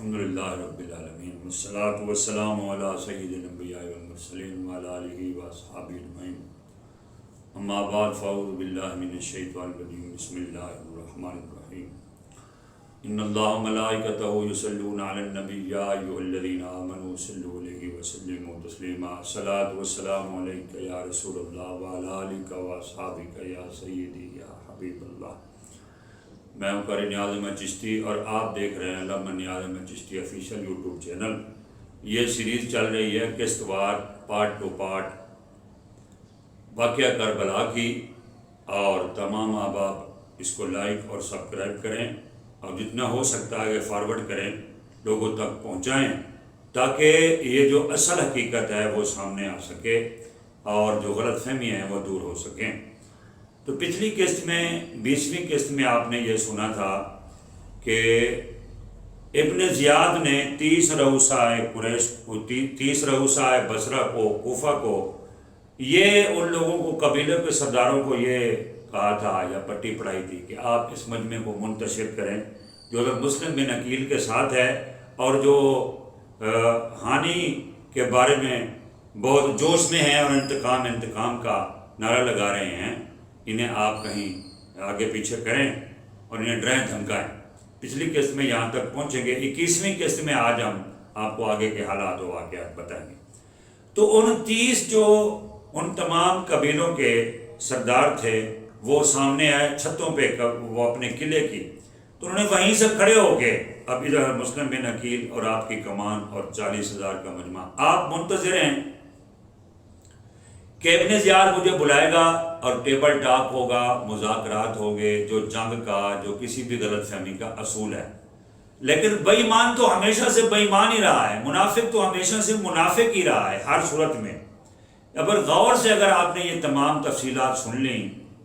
الحمدللہ رب العالمین والصلاة والسلام علی سید الانبیاء والمرسلین وعلی آلہ واصحابہ اجمعین اما بعد فاعوذ باللہ من الشیطان الرجیم بسم اللہ الرحمن الرحیم ان اللہ ملائکتہ یصلون علی النبی یا ایھا الذین آمنوا صلوا علیہ وسلموا تسلیما الصلاۃ والسلام علیک یا رسول اللہ وعلی آلک واصحابک یا سیدی یا حبیب اللہ۔ میں ہوں قاری نیاز احمد چشتی اور آپ دیکھ رہے ہیں Allama Niaz Ahmed Chishti official YouTube channel. یہ سیریز چل رہی ہے قسط وار پارٹ ٹو پارٹ واقعہ کربلا کی، اور تمام احباب اس کو لائک اور سبسکرائب کریں اور جتنا ہو سکتا ہے فارورڈ کریں، لوگوں تک پہنچائیں تاکہ یہ جو اصل حقیقت ہے وہ سامنے آ سکے اور جو غلط فہمیاں ہیں وہ دور ہو سکیں۔ تو پچھلی قسط میں 20ویں قسط میں آپ نے یہ سنا تھا کہ ابن زیاد نے 30 رؤسائے قریش کو 30 رؤسائے بصرہ کو کوفہ کو یہ ان لوگوں کو قبیلے کے سرداروں کو یہ کہا تھا یا پٹی پڑھائی تھی کہ آپ اس مجمع کو منتشر کریں جو حضرت مسلم بن عقیل کے ساتھ ہے اور جو ہانی کے بارے میں بہت جوش میں ہیں اور انتقام کا نعرہ لگا رہے ہیں، انہیں آپ کہیں آگے پیچھے کریں اور انہیں ڈرائیں دھمکائیں۔ پچھلی قسط میں یہاں تک پہنچیں گے۔ 21ویں قسط میں آج ہم آپ کو آگے کے حالات و واقعات بتائیں گے۔ تو 29 جو ان تمام قبیلوں کے سردار تھے وہ سامنے آئے چھتوں پہ وہ اپنے قلعے کی، تو انہوں نے وہیں سے کھڑے ہو کے اب ادھر مسلم بن عقیل اور آپ کی کمان اور 40,000 کا مجمع، آپ منتظر ہیں کہ ابن زیاد مجھے بلائے گا اور ٹیبل ٹاک ہوگا، مذاکرات ہوگے جو جنگ کا جو کسی بھی غلط فہمی کا اصول ہے۔ لیکن بے ایمان تو ہمیشہ سے بے ایمان ہی رہا ہے، منافق تو ہمیشہ سے منافق ہی رہا ہے ہر صورت میں۔ اگر غور سے اگر آپ نے یہ تمام تفصیلات سن لیں،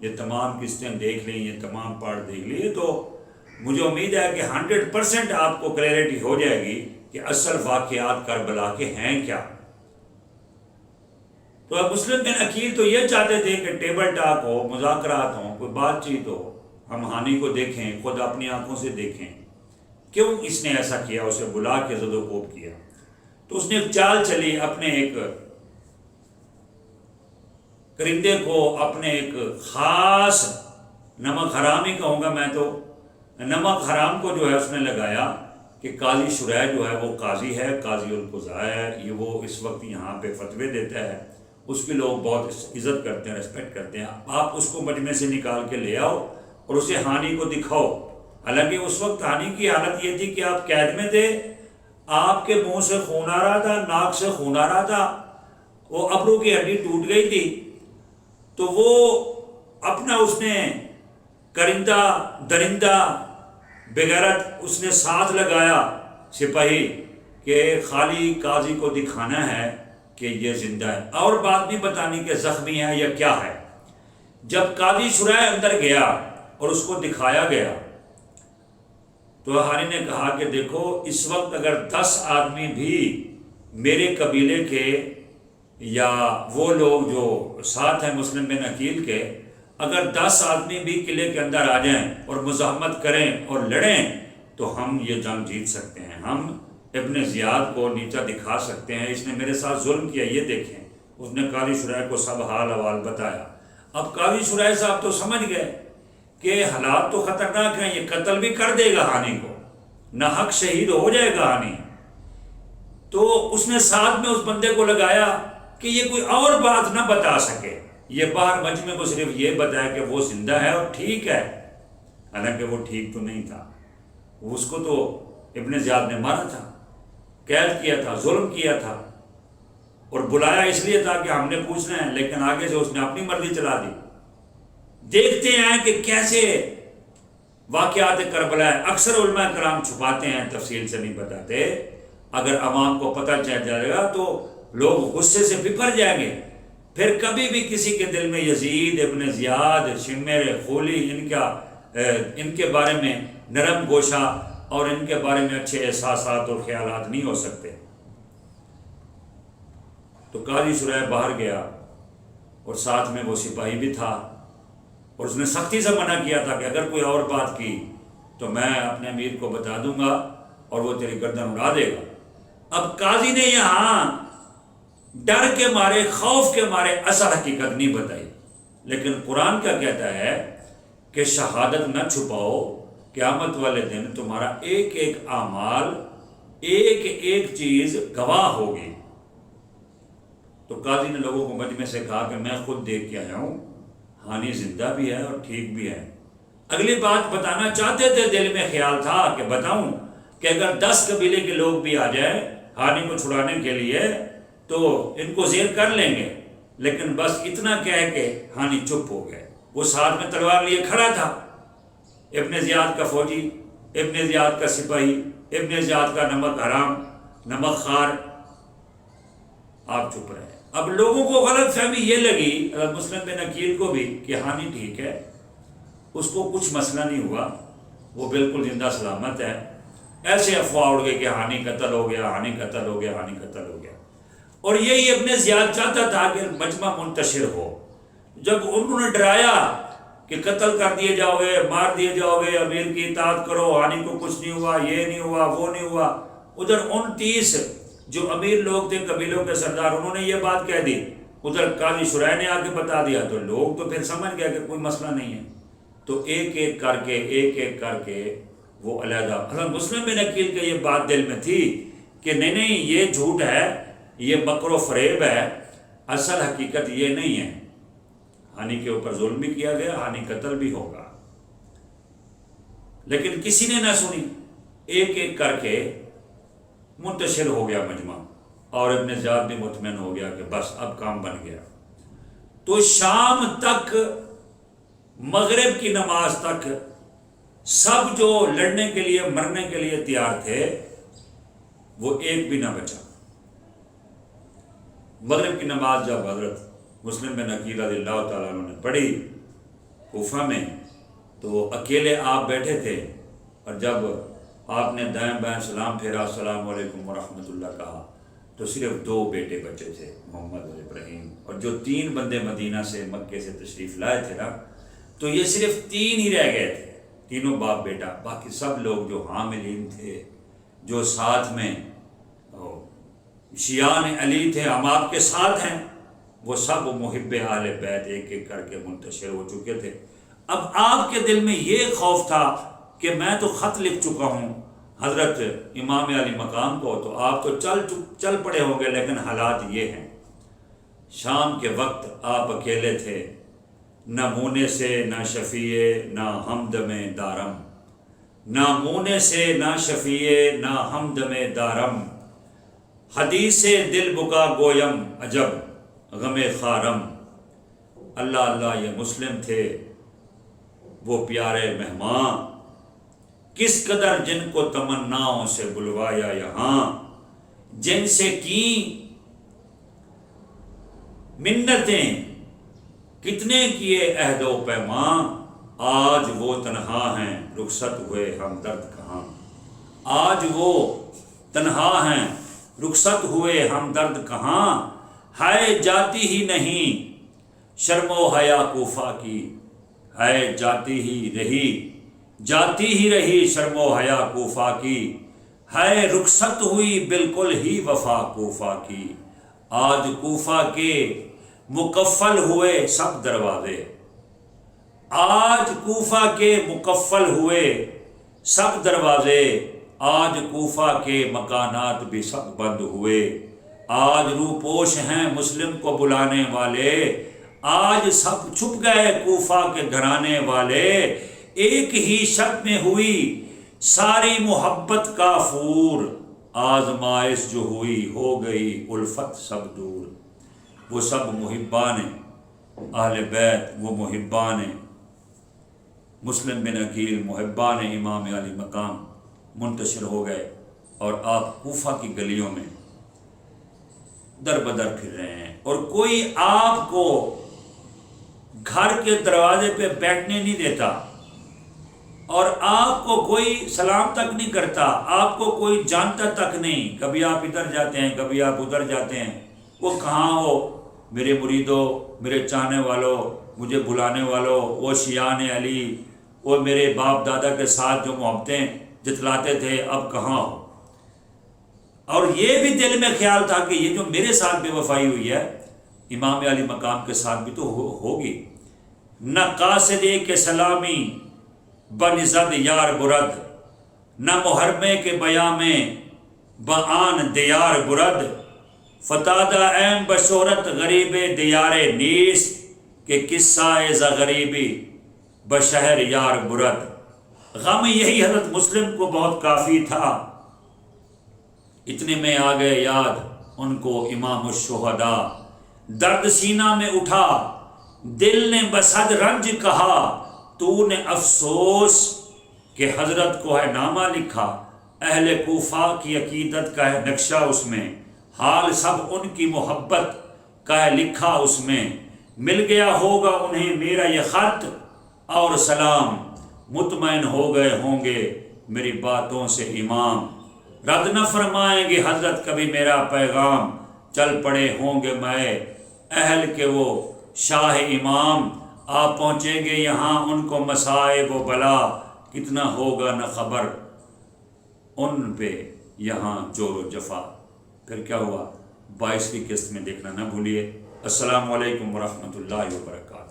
یہ تمام قسطیں دیکھ لیں، یہ تمام پارٹ دیکھ لیے، تو مجھے امید ہے کہ 100% آپ کو کلیئرٹی ہو جائے گی کہ اصل واقعات کربلا کے ہیں کیا۔ تو اب مسلم بن عقیل تو یہ چاہتے تھے کہ ٹیبل ٹاک ہو، مذاکرات ہوں، کوئی بات چیت ہو، ہم ہانی کو دیکھیں، خود اپنی آنکھوں سے دیکھیں۔ کیوں اس نے ایسا کیا؟ اسے بلا کے زد و کوب کیا۔ تو اس نے ایک چال چلی، اپنے ایک کرندے کو، اپنے ایک خاص نمک حرام ہی کہوں گا میں، تو نمک حرام کو جو ہے اس نے لگایا کہ قاضی شریح جو ہے وہ قاضی ہے، قاضی القضاء ہے، یہ وہ اس وقت یہاں پہ فتوے دیتا ہے، اس کی لوگ بہت عزت کرتے ہیں، ریسپیکٹ کرتے ہیں۔ آپ اس کو مجمع سے نکال کے لے آؤ اور اسے ہانی کو دکھاؤ۔ حالانکہ اس وقت ہانی کی حالت یہ تھی کہ آپ قید میں تھے، آپ کے منہ سے خون آ رہا تھا، ناک سے خون آ رہا تھا، وہ ابرو کی ہڈی ٹوٹ گئی تھی۔ تو وہ اپنا اس نے کرندہ درندہ بغیرت اس نے ساتھ لگایا سپاہی کہ خالی قاضی کو دکھانا ہے کہ یہ زندہ ہے، اور بات نہیں بتانی کہ زخمی ہے یا کیا ہے۔ جب قاضی شریح اندر گیا اور اس کو دکھایا گیا تو ہانی نے کہا کہ دیکھو اس وقت اگر 10 آدمی بھی میرے قبیلے کے یا وہ لوگ جو ساتھ ہیں مسلم بن عقیل کے، اگر 10 آدمی بھی قلعے کے اندر آ جائیں اور مزاحمت کریں اور لڑیں تو ہم یہ جنگ جیت سکتے ہیں، ہم ابن زیاد کو نیچا دکھا سکتے ہیں، اس نے میرے ساتھ ظلم کیا، یہ دیکھیں۔ اس نے قاضی شریح کو سب حال احوال بتایا۔ اب قاضی شریح صاحب تو سمجھ گئے کہ حالات تو خطرناک ہیں، یہ قتل بھی کر دے گا ہانی کو، ناحق شہید ہو جائے گا ہانی۔ تو اس نے ساتھ میں اس بندے کو لگایا کہ یہ کوئی اور بات نہ بتا سکے، یہ باہر مجمع کو صرف یہ بتایا کہ وہ زندہ ہے اور ٹھیک ہے، حالانکہ وہ ٹھیک تو نہیں تھا۔ اس کو تو ابن زیاد نے مارا تھا، قید کیا تھا، ظلم کیا تھا، اور بلایا اس لیے تھا کہ ہم نے پوچھنا ہے، لیکن آگے سے اس نے اپنی مرضی چلا دی۔ دیکھتے ہیں کہ کیسے واقعات کربلا ہے۔ اکثر علماء کرام چھپاتے ہیں، تفصیل سے نہیں بتاتے۔ اگر عوام کو پتہ چل جائے گا تو لوگ غصے سے بپھر جائیں گے، پھر کبھی بھی کسی کے دل میں یزید، ابن زیاد، شمر، خولی ان کے بارے میں نرم گوشہ اور ان کے بارے میں اچھے احساسات اور خیالات نہیں ہو سکتے۔ تو قاضی شریح باہر گیا اور ساتھ میں وہ سپاہی بھی تھا، اور اس نے سختی سے منع کیا تھا کہ اگر کوئی اور بات کی تو میں اپنے امیر کو بتا دوں گا اور وہ تیری گردن اڑا دے گا۔ اب قاضی نے یہاں ڈر کے مارے، خوف کے مارے اصل حقیقت نہیں بتائی، لیکن قرآن کیا کہتا ہے کہ شہادت نہ چھپاؤ، قیامت والے دن تمہارا ایک ایک اعمال، ایک ایک چیز گواہ ہوگی۔ تو قاضی نے لوگوں کو مجمع سے کہا کہ میں خود دیکھ کے آیا ہوں، ہانی زندہ بھی ہے اور ٹھیک بھی ہے۔ اگلی بات بتانا چاہتے تھے، دل میں خیال تھا کہ بتاؤں کہ اگر 10 قبیلے کے لوگ بھی آ جائیں ہانی کو چھڑانے کے لیے تو ان کو زیر کر لیں گے، لیکن بس اتنا کہہ کے ہانی چپ ہو گئے۔ وہ ساتھ میں تلوار لیے کھڑا تھا، ابن زیاد کا فوجی، ابن زیاد کا سپاہی، ابن زیاد کا نمک حرام، نمک خوار، آپ چپ رہے۔ اب لوگوں کو غلط فہمی یہ لگی، حضرت مسلم بن عقیل کو بھی، کہ ہانی ٹھیک ہے، اس کو کچھ مسئلہ نہیں ہوا، وہ بالکل زندہ سلامت ہے۔ ایسے افواہ اڑ گئے کہ ہانی قتل ہو گیا، ہانی قتل ہو گیا، ہانی قتل ہو گیا۔ اور یہی ابن زیاد چاہتا تھا کہ مجمع منتشر ہو۔ جب انہوں نے ڈرایا کہ قتل کر دیے جاؤ گے، مار دیے جاؤ گے، امیر کی اطاعت کرو، ہانی کو کچھ نہیں ہوا، یہ نہیں ہوا، وہ نہیں ہوا، ادھر 29 جو امیر لوگ تھے قبیلوں کے سردار، انہوں نے یہ بات کہہ دی، ادھر قاضی شرح نے آ کے بتا دیا، تو لوگ تو پھر سمجھ گیا کہ کوئی مسئلہ نہیں ہے۔ تو ایک ایک کر کے وہ علیحدہ، حضرت مسلم بن عقیل کے یہ بات دل میں تھی کہ نہیں یہ جھوٹ ہے، یہ مکر و فریب ہے، اصل حقیقت یہ نہیں ہے۔ ہانی کے اوپر ظلم بھی کیا گیا، ہانی قتل بھی ہوگا، لیکن کسی نے نہ سنی۔ ایک ایک کر کے منتشر ہو گیا مجمع، اور ابن زیاد بھی مطمئن ہو گیا کہ بس اب کام بن گیا۔ تو شام تک، مغرب کی نماز تک، سب جو لڑنے کے لیے مرنے کے لیے تیار تھے وہ ایک بھی نہ بچا۔ مغرب کی نماز جب حضرت مسلم بن عقیل رضی اللہ تعالیٰ عنہ نے پڑھی کوفہ میں، تو اکیلے آپ بیٹھے تھے، اور جب آپ نے دائیں بائیں سلام پھیرا، السلام علیکم ورحمۃ اللہ کہا، تو صرف 2 بیٹے بچے تھے، محمد اور ابراہیم، اور جو 3 بندے مدینہ سے، مکے سے تشریف لائے تھے نا، تو یہ صرف 3 ہی رہ گئے تھے، تینوں باپ بیٹا۔ باقی سب لوگ جو حاملین تھے، جو ساتھ میں شیعان علی تھے، ہم آپ کے ساتھ ہیں، وہ سب محب اہل بیت ایک ایک کر کے منتشر ہو چکے تھے۔ اب آپ کے دل میں یہ خوف تھا کہ میں تو خط لکھ چکا ہوں حضرت امام علی مقام کو، تو آپ تو چل پڑے ہوں گے، لیکن حالات یہ ہیں۔ شام کے وقت آپ اکیلے تھے، نہ مونے سے نہ شفیع نہ ہمدم دارم، نہ مونے سے نہ شفیع نہ ہمدم دارم، حدیث دل بکا گویم عجب غم خارم۔ اللہ اللہ یہ مسلم تھے وہ پیارے مہمان، کس قدر جن کو تمناؤں سے بلوایا یہاں، جن سے کی منتیں کتنے کیے عہد و پیمان، آج وہ تنہا ہیں رخصت ہوئے ہمدرد کہاں، آج وہ تنہا ہیں رخصت ہوئے ہمدرد کہاں، ہے جاتی ہی نہیں شرم و حیا کوفہ کی، ہے جاتی ہی رہی شرم و حیا کوفہ کی، ہے رخصت ہوئی بالکل ہی وفا کوفہ کی، آج کوفہ کے مقفل ہوئے سب دروازے، آج کوفہ کے مقفل ہوئے سب دروازے، آج کوفہ کے مکانات بھی سب بند ہوئے، آج روپوش ہیں مسلم کو بلانے والے، آج سب چھپ گئے کوفہ کے گھرانے والے، ایک ہی شب میں ہوئی ساری محبت کا فور، آزمائش جو ہوئی ہو گئی الفت سب دور۔ وہ سب محبان اہل بیت، وہ محبان مسلم بن عقیل، محبان امام علی مقام منتشر ہو گئے، اور آپ کوفہ کی گلیوں میں در بدر پھر رہے ہیں، اور کوئی آپ کو گھر کے دروازے پہ بیٹھنے نہیں دیتا، اور آپ کو کوئی سلام تک نہیں کرتا، آپ کو کوئی جانتا تک نہیں، کبھی آپ ادھر جاتے ہیں، کبھی آپ ادھر جاتے ہیں، وہ کہاں ہو میرے مریدوں، میرے چاہنے والوں، مجھے بلانے والوں، وہ شیعان علی، وہ میرے باپ دادا کے ساتھ جو محبتیں جتلاتے تھے اب کہاں ہو. اور یہ بھی دل میں خیال تھا کہ یہ جو میرے ساتھ بے وفائی ہوئی ہے امام علی مقام کے ساتھ بھی تو ہوگی. نہ قاصدے کے سلامی بنزد یار برد، نہ محرمے کے بیاں میں بآن دیار برد، فتادہ ایم بشہرت غریب دیار نیس کہ قصہ ز غریبی بشہر یار برد. غم یہی حضرت مسلم کو بہت کافی تھا. اتنے میں آ گئے یاد ان کو امام الشہداء. درد سینہ میں اٹھا دل نے بصد رنج کہا، تو نے افسوس کہ حضرت کو ہے نامہ لکھا. اہل کوفہ کی عقیدت کا ہے نقشہ اس میں، حال سب ان کی محبت کا ہے لکھا اس میں. مل گیا ہوگا انہیں میرا یہ خط اور سلام، مطمئن ہو گئے ہوں گے میری باتوں سے امام. رد نہ فرمائیں گے حضرت کبھی میرا پیغام، چل پڑے ہوں گے میں اہل کے وہ شاہ امام. آپ پہنچیں گے یہاں ان کو مصائب و بلا، کتنا ہوگا نہ خبر ان پہ یہاں جور و جفا. پھر کیا ہوا 22 کی قسط میں دیکھنا نہ بھولیے. السلام علیکم ورحمۃ اللہ وبرکاتہ.